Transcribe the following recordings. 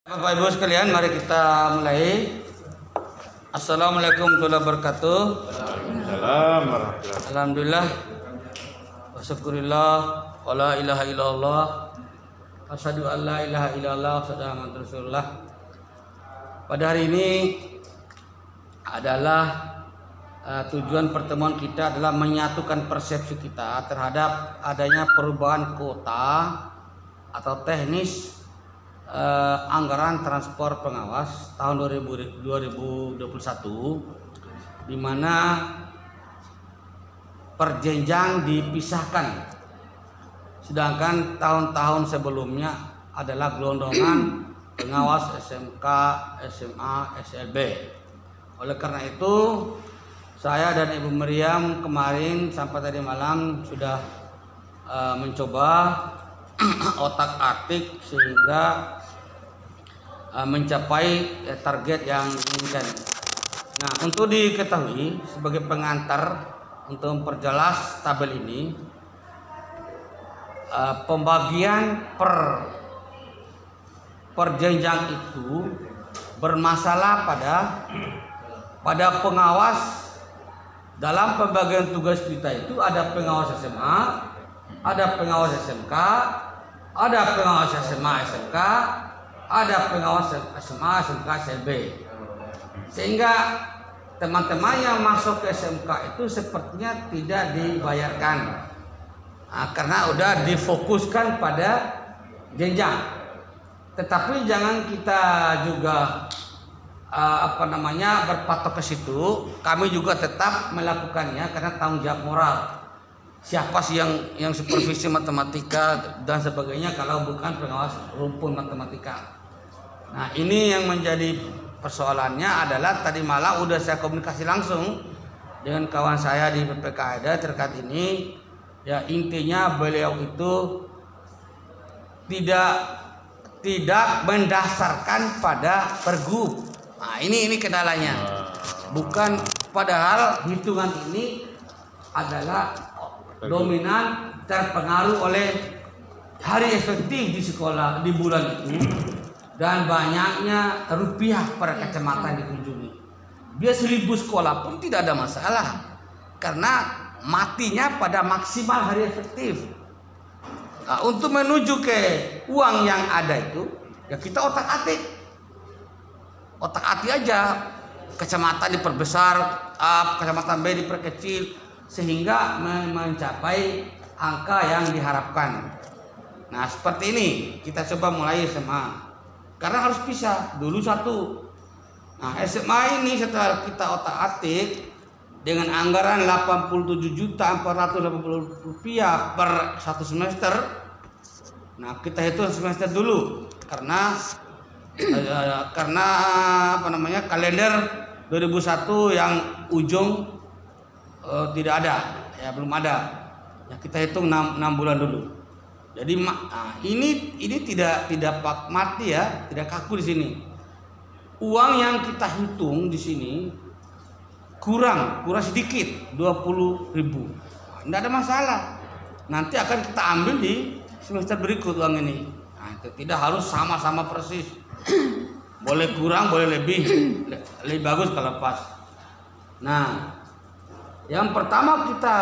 Bapak Ibu sekalian, mari kita mulai. Assalamualaikum warahmatullahi wabarakatuh. Alhamdulillah. Wasyukurillah. Wala ilaha illallah. Asyhadu an la ilaha illallah wa asyhadu anna rasulullah. Pada hari ini adalah tujuan pertemuan kita adalah menyatukan persepsi kita terhadap adanya perubahan kota atau teknis anggaran transport pengawas tahun 2021, di mana per jenjang dipisahkan, sedangkan tahun-tahun sebelumnya adalah gelondongan pengawas SMK, SMA, SLB. Oleh karena itu, saya dan Ibu Meriam kemarin sampai tadi malam sudah mencoba otak-atik sehingga mencapai target yang diinginkan. Nah, untuk diketahui sebagai pengantar untuk memperjelas tabel ini, pembagian per jenjang itu bermasalah pada pengawas. Dalam pembagian tugas kita itu ada pengawas SMA, ada pengawas SMK, ada pengawas SMA, SMK, ada pengawas SMA, SMK, SLB. Sehingga teman-teman yang masuk ke SMK itu sepertinya tidak dibayarkan, karena udah difokuskan pada jenjang. Tetapi jangan kita juga berpatok ke situ. Kami juga tetap melakukannya karena tanggung jawab moral. Siapa sih yang supervisi matematika dan sebagainya kalau bukan pengawas rumpun matematika? Nah, ini yang menjadi persoalannya adalah tadi malam udah saya komunikasi langsung dengan kawan saya di PPKAD terkait ini. Ya, intinya beliau itu tidak mendasarkan pada pergub. Nah, ini kendalanya. Bukan, padahal hitungan ini adalah dominan terpengaruh oleh hari efektif di sekolah di bulan itu dan banyaknya rupiah per kecamatan dikunjungi. Dia 1000 sekolah pun tidak ada masalah karena matinya pada maksimal hari efektif. Nah, untuk menuju ke uang yang ada itu ya kita otak-atik aja, kecamatan diperbesar, kecamatan B diperkecil sehingga mencapai angka yang diharapkan. Nah, seperti ini kita coba mulai SMA, karena harus pisah dulu satu. Nah, SMA ini setelah kita otak-atik dengan anggaran Rp87.480.000 per satu semester. Nah, kita hitung semester dulu karena kalender 2001 yang ujung tidak ada, ya belum ada. Ya, kita hitung 6 bulan dulu. Jadi ini tidak mati ya, tidak kaku di sini. Uang yang kita hitung di sini kurang sedikit 20.000. Tidak ada masalah. Nanti akan kita ambil di semester berikut uang ini. Nah, itu tidak harus sama-sama persis. Boleh kurang, boleh lebih bagus kalau pas. Nah, yang pertama kita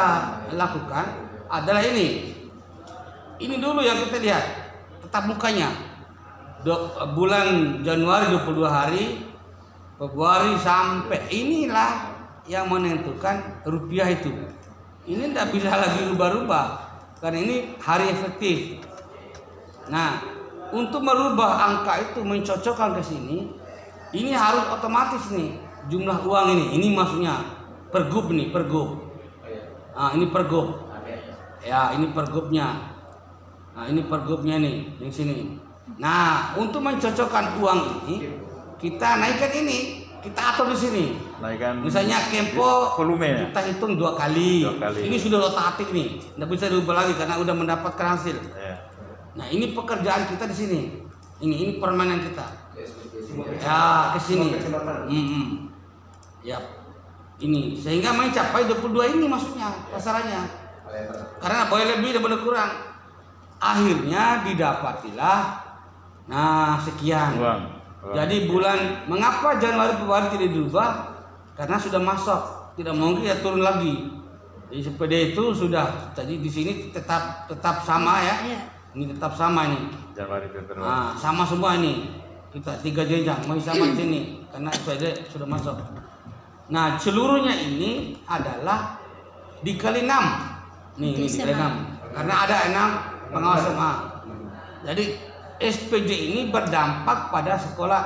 lakukan adalah ini dulu yang kita lihat tetap mukanya. Bulan Januari 22 hari, Februari sampai inilah yang menentukan rupiah itu. Ini tidak bisa lagi rubah-rubah karena ini hari efektif. Nah, untuk merubah angka itu mencocokkan ke sini, ini harus otomatis nih jumlah uang ini maksudnya pergub nih, pergub. Nah, ini pergub. Ya, ini pergubnya. Nah, ini pergubnya nih yang sini. Nah, untuk mencocokkan uang ini kita naikkan ini, kita atur di sini. Naikkan. Misalnya Kempo volume kita hitung 2 kali. Ini sudah otak-atik nih, tidak bisa diubah lagi karena udah mendapatkan hasil. Nah, ini pekerjaan kita di sini. Ini permainan kita. Ya, ke sini. Ya. Ini sehingga mencapai 22 ini maksudnya sasarannya. Karena boleh lebih dan boleh kurang. Akhirnya didapatilah sekian. Jadi mengapa Januari Februari tidak dirubah? Karena sudah masuk, tidak mungkin ya turun lagi. Jadi SPD itu sudah tadi di sini tetap sama ya. Ini tetap sama ini. Januari Februari. Nah, sama semua ini. Kita 3 jenjang masih sama di sini karena SPD sudah masuk. Nah, seluruhnya ini adalah dikali 6. Nih, dikali 6. Karena ada 6 pengawas SMA. Jadi SPJ ini berdampak pada sekolah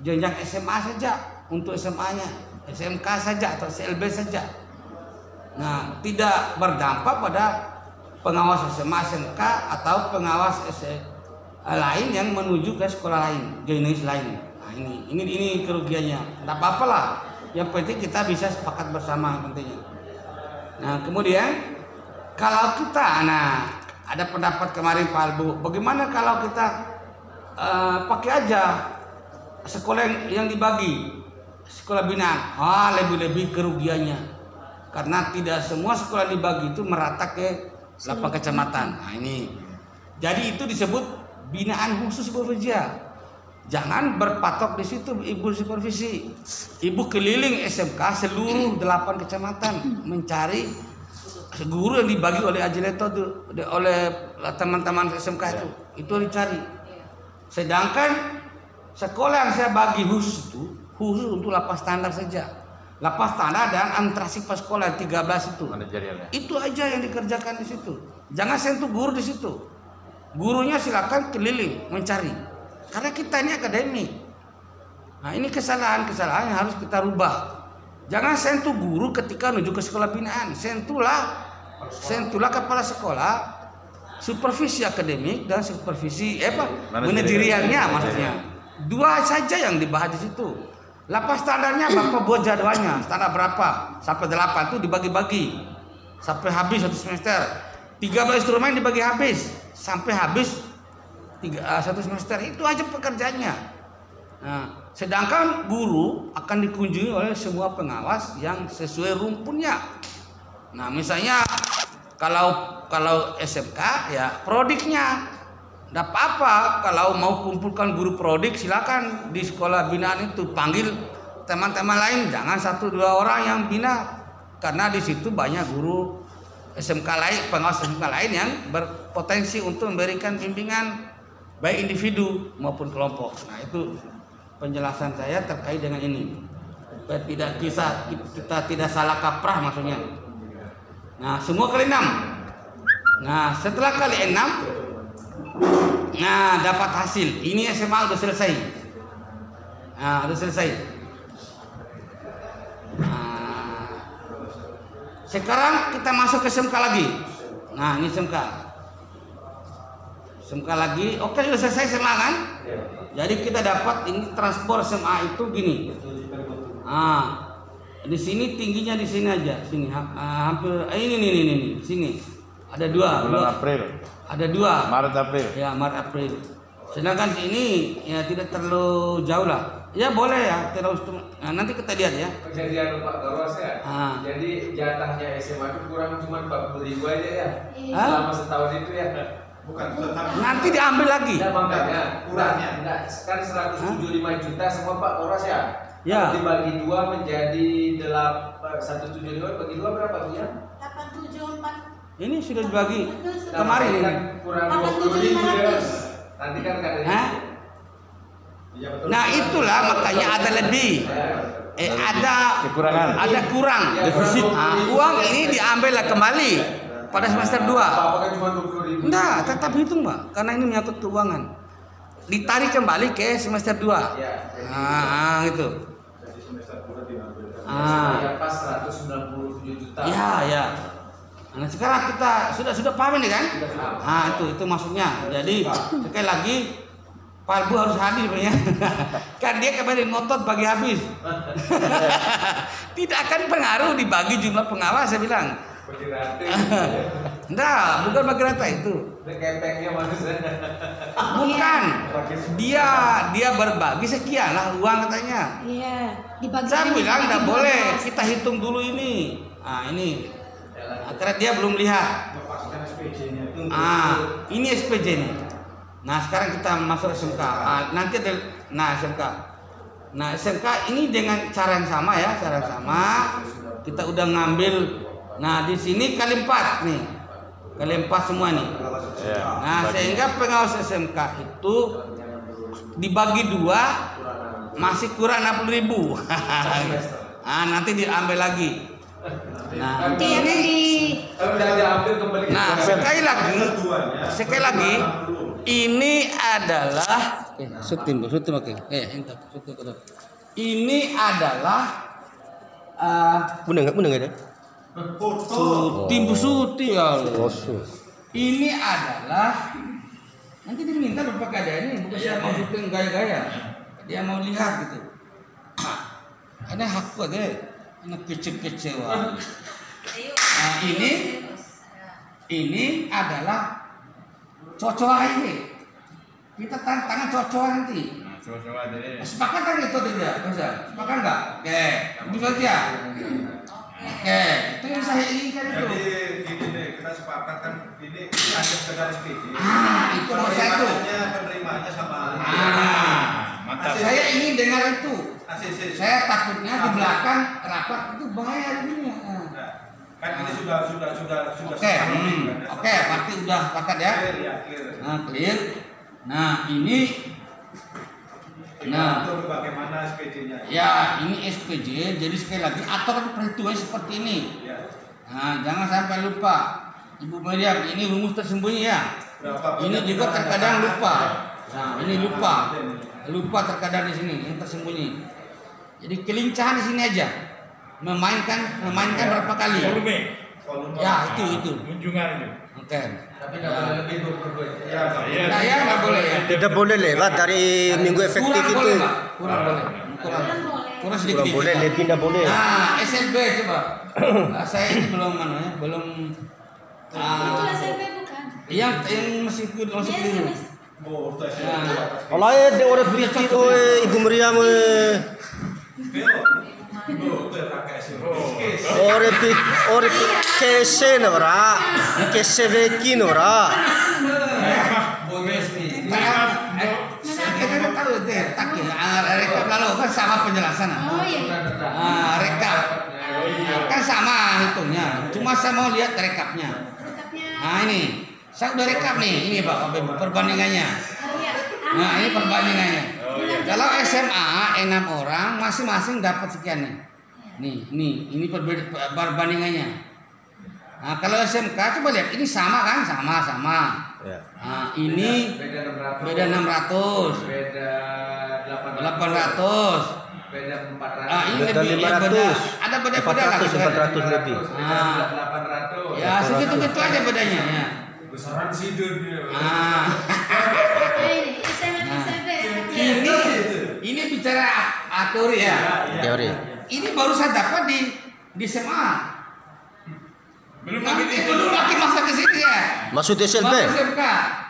jenjang SMA saja untuk SMA-nya, SMK saja atau SLB saja. Nah, tidak berdampak pada pengawas SMA, SMK atau pengawas lain yang menuju ke sekolah lain, jenis lain. Nah, ini kerugiannya. Tidak apa-apalah. Yang penting kita bisa sepakat bersama pentingnya. Nah, kemudian kalau kita, ada pendapat kemarin Pak Albu, bagaimana kalau kita pakai aja sekolah yang dibagi, sekolah binaan. Lebih-lebih kerugiannya karena tidak semua sekolah dibagi itu merata ke 8 kecamatan. Nah, ini jadi itu disebut binaan khusus supervisia. Jangan berpatok di situ ibu supervisi. Ibu keliling SMK seluruh 8 kecamatan mencari guru yang dibagi oleh Ajileto oleh teman-teman SMK itu dicari. Sedangkan sekolah yang saya bagi khusus untuk lapas standar saja. Lapas standar dan administrasi pas sekolah 13 itu. Itu aja yang dikerjakan di situ. Jangan sentuh guru di situ. Gurunya silakan keliling mencari. Karena kita ini akademik. Nah, ini kesalahan-kesalahan yang harus kita rubah. Jangan sentuh guru ketika menuju ke sekolah binaan. Sentuhlah kepala sekolah, supervisi akademik dan supervisi manajerialnya maksudnya. 2 saja yang dibahas di situ. Lapas standarnya Bapak buat jadwalnya, standar berapa? Sampai 8 itu dibagi-bagi. Sampai habis 1 semester. 13 instrumen dibagi habis sampai habis 1 semester. Itu aja pekerjaannya. Nah, sedangkan guru akan dikunjungi oleh semua pengawas yang sesuai rumpunnya. Nah, misalnya kalau SMK ya prodiknya. Tidak apa-apa kalau mau kumpulkan guru prodik silakan di sekolah binaan itu panggil teman-teman lain, jangan 1-2 orang yang bina karena di situ banyak guru SMK lain, pengawas SMK lain yang berpotensi untuk memberikan bimbingan baik individu maupun kelompok. Nah, itu penjelasan saya terkait dengan ini. Supaya kita tidak salah kaprah maksudnya. Nah, semua kali 6. Nah, setelah kali 6 dapat hasil. Ini SMA udah selesai. Udah selesai. Sekarang kita masuk ke SMK lagi. Nah, ini SMK lagi. Oke, sudah selesai SMA kan? Jadi kita dapat ini transport SMA itu gini. Di sini tingginya di sini aja, sini hampir ini sini. Ada 2 bulan April. Ada 2 Maret April. Ya, Maret April. Sedangkan sini ya tidak terlalu jauh lah. Ya boleh ya, nanti kita lihat ya. Kejadian Pak Garos ya. Jadi jatahnya SMA itu kurang cuma 40.000 aja ya. Selama setahun itu ya. Bukan. Nanti diambil lagi. Ya, makanya kurangnya. Kan 175 juta semua Pak Garos ya. Ya. Dibagi 2 menjadi 175 bagi 2 berapa tuh ya? 874. Ini sudah dibagi kemarin ini. Kan kurang 20.000 ya. Nanti kan katanya. Nah, itulah makanya ada lebih. Ada Kekurangan. Ada kurang. Defisit. Uang ini diambillah kembali pada semester 2. Apakah cuma 20.000? Enggak, tetap hitung, Pak. Karena ini menyangkut keuangan. Ditarik kembali ke semester 2. Gitu. Ya pas 197 juta. Ya. Nah, sekarang kita sudah paham ini kan? Itu maksudnya. Jadi sekali lagi Pak Albu harus hadir sebenarnya. Kan dia kemarin ngotot bagi habis. Tidak akan pengaruh dibagi jumlah pengawas, saya bilang. Bagi rata. Enggak, bukan bagi rata itu. Kepengnya maksudnya. Bukan. Dia berbagi sekian lah uang katanya. Iya, dibagi. Saya bilang enggak boleh, kita hitung dulu ini. Ini. Karena dia belum lihat. Ini SPJ nih. Nah, sekarang kita masuk SMK. Nanti ada SMK. Nah SMK ini dengan cara yang sama ya, cara yang sama. Kita udah ngambil. Nah di sini kali 4 nih, kali 4 semua nih. Nah sehingga pengawas SMK itu dibagi 2 masih kurang 60.000. Nah nanti diambil lagi. Nah sekali lagi ini adalah ini adalah suti ya. Ini adalah nanti diminta bapak keadaannya, bukan saya mau syuting gaya-gaya, dia mau lihat gitu. Ini hakku aja, ini kecil-kecewa. Nah ini adalah cocoa ini. Kita tangan cocoa nanti. Sepakat kan itu tidak? Bisa? Sepakat nggak? Oke, bisa aja. Oke, itu yang saya inginkan itu. Jadi gini deh, kita sepakat kan ini hanya sekedar SPJ. Itu mau satu. Penerimanya sama. Mantap. Saya ingin dengar itu. Saya takutnya di belakang rapat itu bahaya ini. Kan ini sudah. Oke, berarti udah sepakat ya. Nah, clear. Nah, ini. Nah, bagaimana SPJ-nya? Ya, ini SPJ. Jadi sekali lagi aturan perhitungan seperti ini. Nah, jangan sampai lupa. Ibu Meriam, ini rumus tersembunyi ya. Ini juga terkadang lupa. Nah, ini lupa terkadang di sini, yang tersembunyi. Jadi kelincahan di sini aja. Memainkan berapa kali? Volume. Ya, itu. Kunjungan itu. Oke. Tapi nggak boleh lebih 22. Nah, ya nggak boleh ya. Tidak boleh lewat dari minggu efektif Kurang itu. boleh, Pak. Kurang sedikit. Kurang boleh, lebih tidak boleh. Nah, SLB coba. Saya ini belum belum. Itu SMP bukan? Yang masih keliru. Kalau ada orang pikir, Ibu Meriam, orang kese nora, kese veki nora. Kita tahu deh, rekap lalu kan sama penjelasan. Oh iya. Rekap kan sama hitungnya. Cuma saya mau lihat rekapnya. Nah ini, saya udah rekap nih. Ini Pak, perbandingannya. Nah ini perbandingannya. Kalau SMA 6 orang masing-masing dapat sekian nih. Ini perbandingannya. Nah kalau SMK coba lihat, ini sama kan? Sama. Nah ini beda 600. Beda 800. Beda 400. Ah ini Beda lebih 500. ada beda-beda lah. 400 lebih. Beda 800. Ya segitu-gitu aja bedanya ya. Besaran sidurnya. Ini bicara teori ya. Teori. Ini baru saya dapat di SMA. Belum lagi masa ke sini ya. Maksud SLB? Masuk SMK.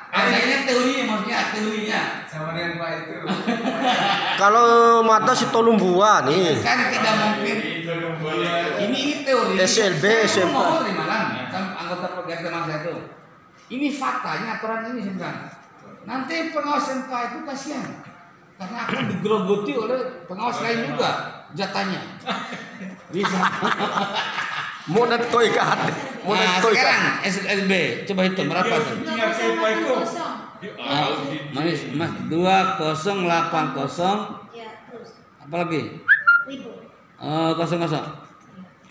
Adanya teorinya, maksudnya teorinya. Sama dengan Pak itu. Kalau mata si tolong buah nih. Kan tidak mungkin. Ini teori. SLB, Saya SMK. mau dari malam sama anggota PGRT saya itu. Ini faktanya aturan ini sebenarnya. Nanti pengawas SMK itu kasihan. Karena akan digerogoti oleh pengawas lain juga jatahnya. Bisa. Mau toy kat. Nah, sekarang SLB coba hitung berapa tuh? Mas 2080. Ya, terus. Apalagi? 1000. 00.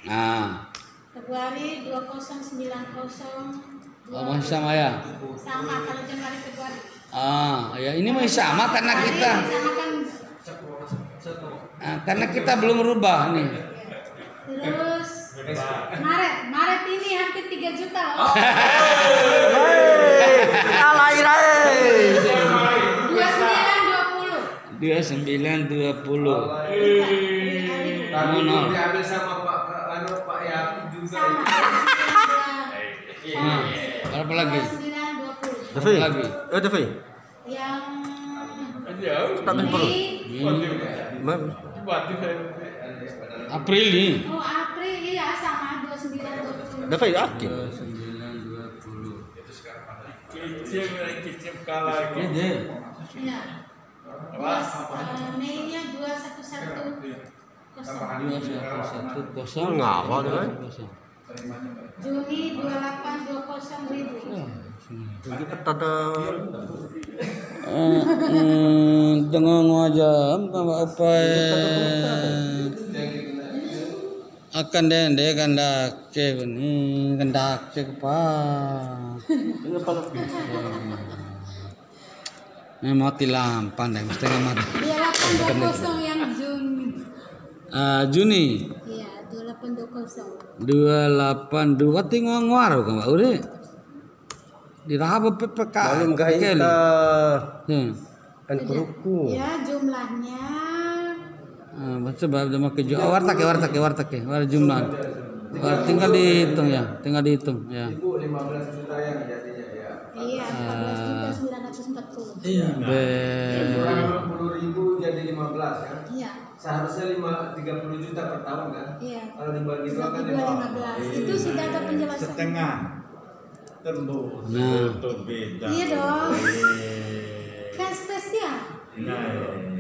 Nah, Februari 2090. masih sama ya? Sama kalau Januari Februari. Ya ini masih sama karena kita karena kita belum rubah nih. Terus Maret ini hampir 3 juta loh. Alairai. 2920. Tapi diambil sama Pak Yakub juga. Sama. Berapa lagi? 2920. Devi. Lagi. Devi. Yang Tak perlu. April nih. Oh April iya sama 2920. Devi aktif. 2920. Kicip kalah lagi. Ini deh. Iya. Terus Mei-nya 219. kosong. Ngawal kan? Juni 2820.000. Jadi kata Tengah ngajam apa akan dende kandak cek ini kandak cek apa ini mati lampan deh setengah mati 2820 yang Juni. Juni Iya, 2820. 282 tinggal ngaruh kan Pak Uri dirahap PPK belum kita kan keruku. Ya, jumlahnya sebab dia mau kejual wartake jumlah tinggal dihitung ya Ibu 15 juta yang jadinya ya. iya 14.940. Kurang 60.000 jadi 15 kan? Iya. Seharusnya 30 juta per tahun kan? Iya. Kalau dibagi dua kan 15. Itu sudah ada penjelasan. Setengah. Terus beda. Iya dong. Kan spesial. Nah,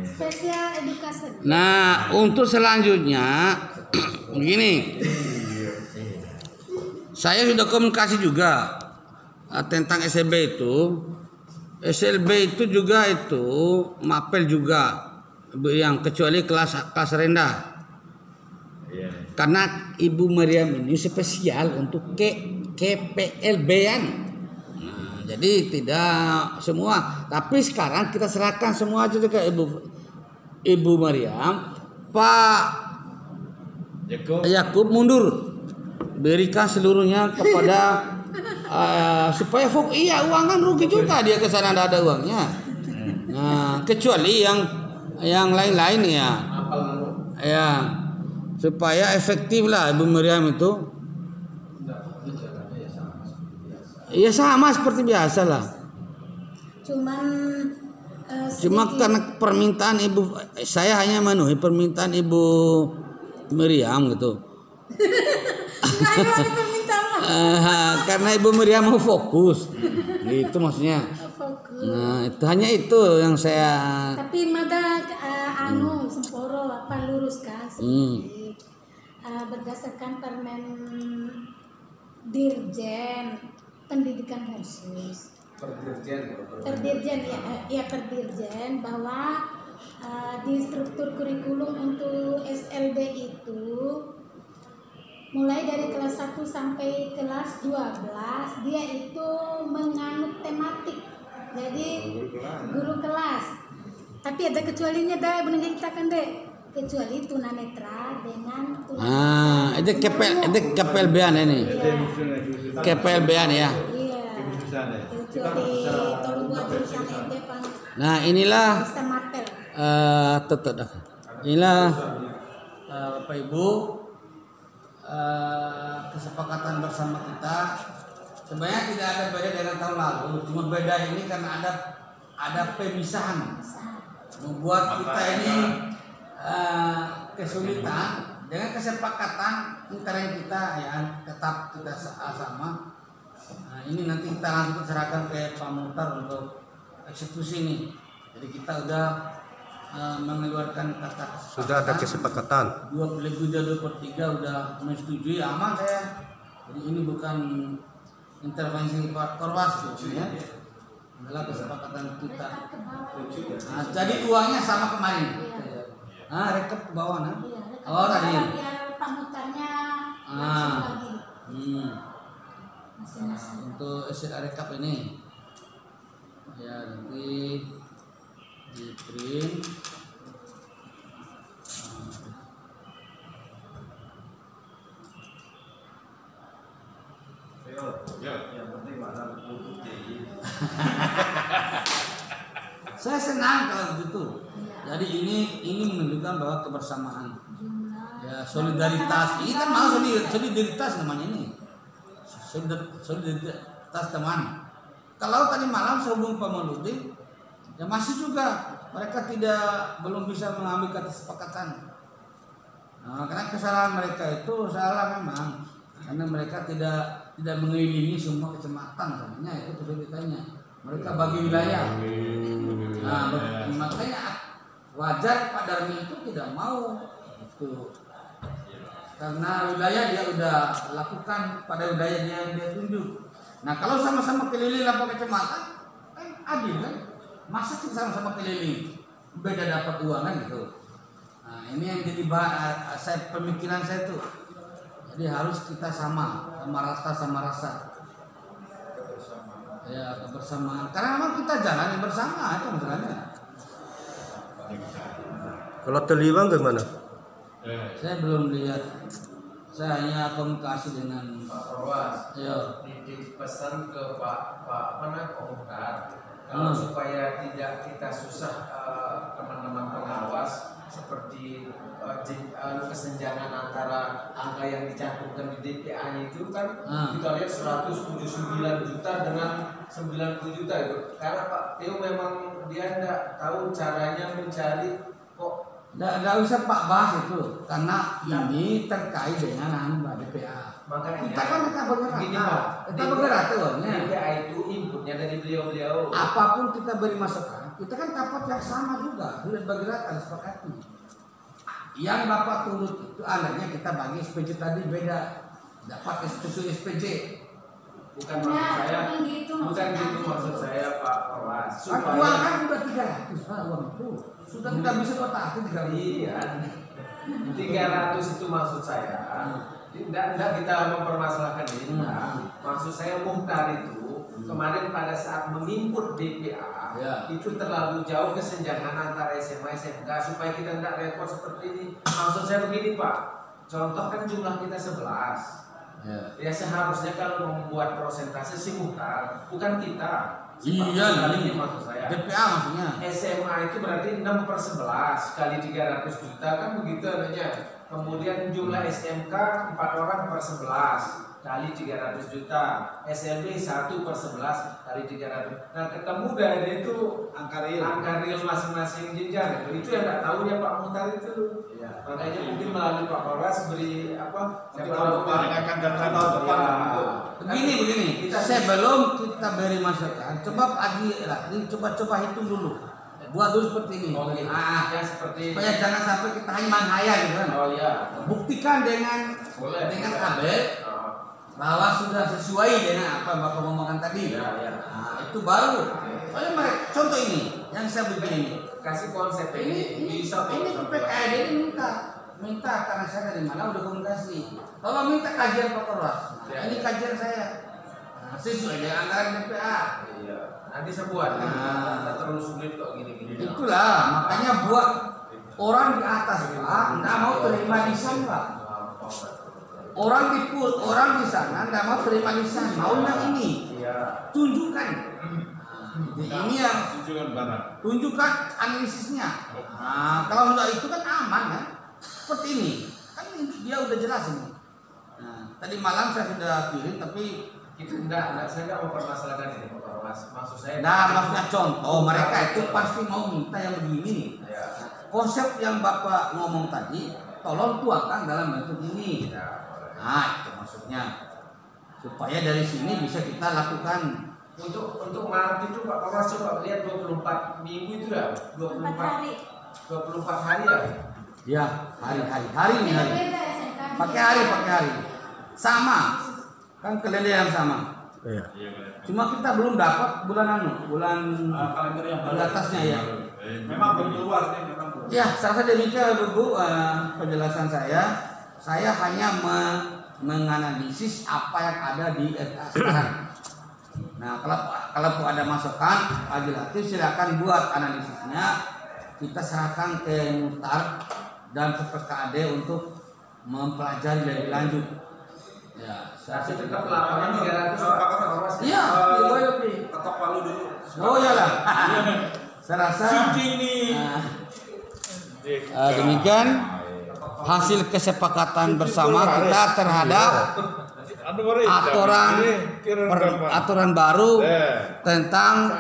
Spesial edukasi. Nah, untuk selanjutnya begini. Saya sudah komunikasi juga tentang SLB itu. SLB itu juga itu mapel juga yang kecuali kelas rendah. Karena Ibu Maryam ini spesial untuk KPLB-an. Nah, jadi tidak semua, tapi sekarang kita serahkan semua aja ke Ibu Maryam. Pak Yakub mundur, berikan seluruhnya kepada supaya iya uang kan rugi juga dia ke sana ada uangnya. Nah, kecuali yang lain-lain ya supaya efektif lah Ibu Maryam itu. Iya sama seperti biasa lah. Cuma karena permintaan saya hanya memenuhi permintaan Ibu Maryam gitu. Karena Ibu Maryam mau fokus, gitu maksudnya. Nah itu hanya itu yang saya. Tapi mada semporo apa luruskan sedikit. Berdasarkan Permen Dirjen Pendidikan Khusus. Perdirjen bahwa di struktur kurikulum untuk SLB itu mulai dari kelas 1 sampai kelas 12 dia itu menganut tematik. Jadi guru kelas. Tapi ada kecualinya dah benar kita kan dek. Kecuali tunanetra dengan tunanetra. Itu KPLB-an ini. KPLB-an ya. Iya. Kecuali tolong buat jurusan ente Pak. Nah, inilah Bisa mapel. Inilah Bapak Ibu kesepakatan bersama kita. Sebenarnya tidak ada beda dengan tahun lalu, cuma beda ini karena ada pemisahan membuat kita ini kesulitan dengan kesepakatan antara kita ya tetap kita sama. Nah, ini nanti kita langsung serahkan ke Pak Muhtar untuk eksekusi ini. Jadi kita udah mengeluarkan kata kesepakatan. Sudah ada kesepakatan. 2/3 udah menyetujui, aman saya. Jadi ini bukan intervensi Korwas gitu ya. Adalah kesepakatan kita. Nah, jadi uangnya sama kemarin. Rekap ke bawah nah. Oh tadi. Biar Pak Muhtarnya lagi. Untuk rekap ini ya nanti di print. Yang penting mana buku Saya senang kalau begitu. Jadi ini menunjukkan bahwa kebersamaan, ya solidaritas. Ini kan mau solidaritas namanya ini. Solidaritas teman. Kalau tadi malam sehubung Pak Mauludi, ya masih juga mereka belum bisa mengambil kesepakatan. Nah, karena kesalahan mereka itu salah memang, karena mereka tidak mengelilingi semua kecamatan, sebenarnya itu kesulitannya. Mereka bagi wilayah. Nah, makanya wajar Pak Darmi itu tidak mau Itu karena wilayah dia udah lakukan pada wilayah dia tunjuk. Nah kalau sama-sama keliling 8 kecamatan kan adil kan, masa kita sama-sama keliling beda dapat uang kan gitu. Nah ini yang jadi pemikiran saya tuh, jadi harus kita sama rasa ya, kebersamaan, karena memang kita jalan bersama itu masalahnya. Kalau terlibat gimana? Saya belum lihat, saya hanya komunikasi dengan Pak Perwas. ya. Titip pesan ke Pak Muhtar, kalau supaya tidak kita susah teman-teman pengawas seperti kesenjangan antara angka yang dicantumkan di DPA-nya itu kan kita lihat 179 juta dengan 90 juta itu. Karena Pak Teo memang dia tidak tahu caranya mencari kok. Nggak usah Pak bahas itu, karena ini terkait dengan DPA. Makanya Kita bergerak, gini, Pak. kita bergerak tuh. DPA itu inputnya dari beliau-beliau. Apapun kita beri masukan, kita kan dapat yang sama juga, bergerak harus sepakati. Yang Bapak turut itu anaknya kita bagi SPJ tadi beda, dapat susu SPJ. Bukan maksud saya, bukan gitu maksud saya Pak Perwas. Uang kan udah 300 Pak, uang itu sudah tidak bisa kotak 300. Iya, 300 itu maksud saya. Tidak kita mempermasalahkan ini. Maksud saya Muhtar itu kemarin pada saat menginput DPA itu terlalu jauh kesenjangan antara SMA SMK supaya kita tidak repot seperti ini. Maksud saya begini Pak, contoh kan jumlah kita 11. Ya seharusnya kalau membuat prosentase si Muhtar, bukan kita. Iya, ini maksud saya. DPA maksudnya. SMA itu berarti 6/11 kali 300 juta kan begitu adanya. Kemudian jumlah SMK 4 orang per 11 kali 300 juta. SLB 1/11 kali 300. Nah ketemu dari itu angka real masing-masing jenjang itu yang nggak tahunya Pak Muhtar itu. Ya. Makanya mungkin melalui Pak Perwas beri apa? Saya tahu akan datang tahun depan. Begini, sebelum kita beri masukan, coba coba hitung dulu. Buat dulu seperti ini. Ya seperti. Supaya jangan sampai kita hanya menghayal gitu kan. Oh iya. Buktikan dengan tabel bahwa sudah sesuai dengan apa yang Bapak ngomongkan tadi. Nah, itu baru. Soalnya mereka, contoh ini yang saya begini. Kasih konsep ini bisa. Ini PKD ini minta karena saya dari mana udah komunikasi. Kalau minta kajian Pak Perwas, ini kajian saya. Nah, sesuai dengan anggaran DPA. Iya. Nanti saya buat. Nah, terlalu sulit kok gini-gini. Itulah makanya buat orang di atas Pak nggak mau terima lisan Pak. Orang di sana nggak mau terima lisan, maunya ini. Iya. Tunjukkan. Ini yang tunjukkan analisisnya. Nah, kalau enggak itu kan aman kan? Seperti ini. Kan dia udah jelas ini. Nah, tadi malam saya sudah kirim tapi Itu enggak, saya enggak mempermasalahkan ini Pak Perwas. Maksud saya. nah, maksudnya contoh mereka itu pasti mau minta yang begini. Ya. Konsep yang Bapak ngomong tadi, tolong tuangkan dalam bentuk ini. Nah, itu maksudnya. Supaya dari sini bisa kita lakukan. Untuk Maret itu Pak Perwas coba lihat 24 minggu itu ya, 24 hari ya. Ya, hari ini hari. Pakai hari. Sama. Kan kelelehan sama. Iya. Cuma kita belum dapat bulan Kalender yang di atasnya ya. Memang belum keluar nih, memang belum. Ya, saya demikian Bu penjelasan saya. Saya hanya menganalisis apa yang ada di RA sekarang. Nah, kalau ada masukan, legislatif silakan buat analisisnya. Kita serahkan ke Muhtar dan ke PKD untuk mempelajari lebih lanjut. Ya, saya Tetap laporan 300 Pak Perwas. Iya, lebih. Ketok palu dulu. Oh iyalah. Saya rasa demikian hasil kesepakatan bersama kita terhadap aturan baru tentang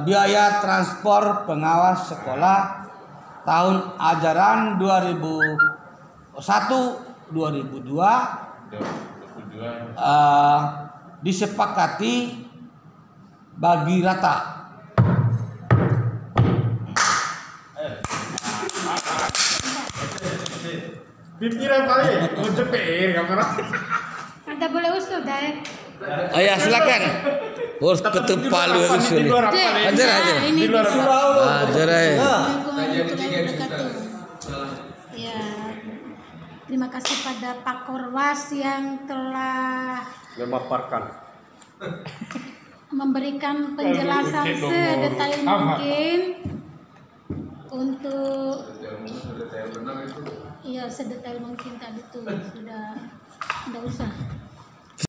biaya transport pengawas sekolah tahun ajaran 2001-2002 disepakati bagi rata. Pikiran kali, mau cepet kamera. Ada boleh usul deh. Oh ya silakan. Bos ketuk palu usul. Di luar apa Dek, nih? Ajar, ajar. ini Di luar bisa. apa? Ajar aja. Assalamualaikum Jadi warahmatullahi 3 juta. wabarakatuh. Ya, terima kasih pada Pak Korwas yang telah Memaparkan. memberikan penjelasan sedetail mungkin untuk Sudah benar itu. ya sedetail mungkin tadi tuh sudah usah.